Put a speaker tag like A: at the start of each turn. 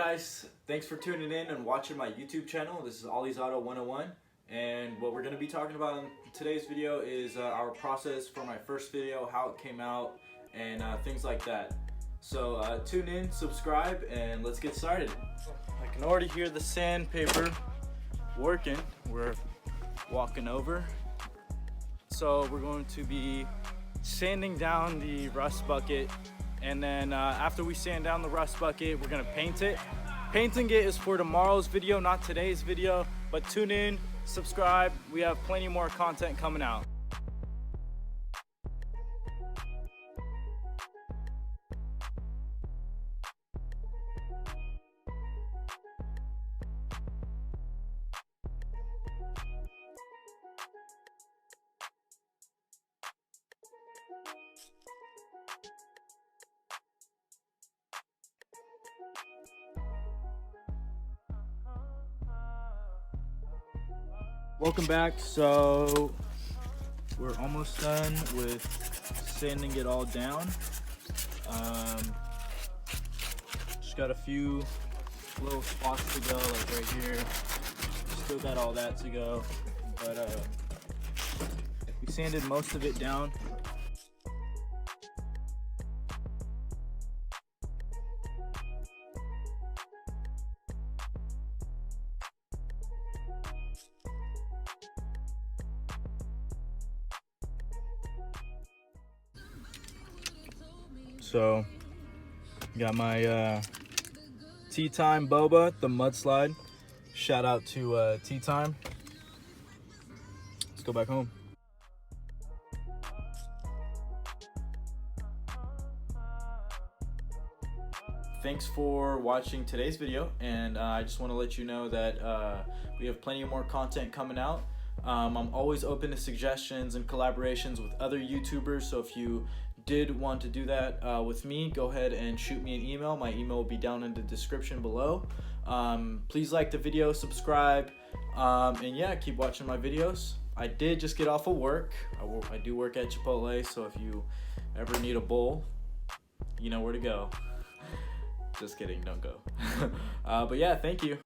A: guys, thanks for tuning in and watching my YouTube channel. This is Ollie's Auto 101, and what we're going to be talking about in today's video is our process for my first video, how it came out, and things like that. So tune in, subscribe, and let's get started. I can already hear the sandpaper working. We're walking over. So we're going to be sanding down the rust bucket, and then after we sand down the rust bucket, we're gonna paint it. Painting it is for tomorrow's video, not today's video, but tune in, subscribe. We have plenty more content coming out. Welcome back. So we're almost done with sanding it all down. Just got a few little spots to go, like right here. Still got all that to go, but we sanded most of it down. So, got my Tea Time Boba, the mudslide. Shout out to Tea Time. Let's go back home. Thanks for watching today's video, and I just want to let you know that we have plenty more content coming out. I'm always open to suggestions and collaborations with other YouTubers, so if you did want to do that with me, go ahead and shoot me an email. My email will be down in the description below. Please like the video, subscribe, and yeah, keep watching my videos. I did just get off of work. I do work at Chipotle, so if you ever need a bowl, you know where to go. Just kidding, don't go. But yeah, thank you.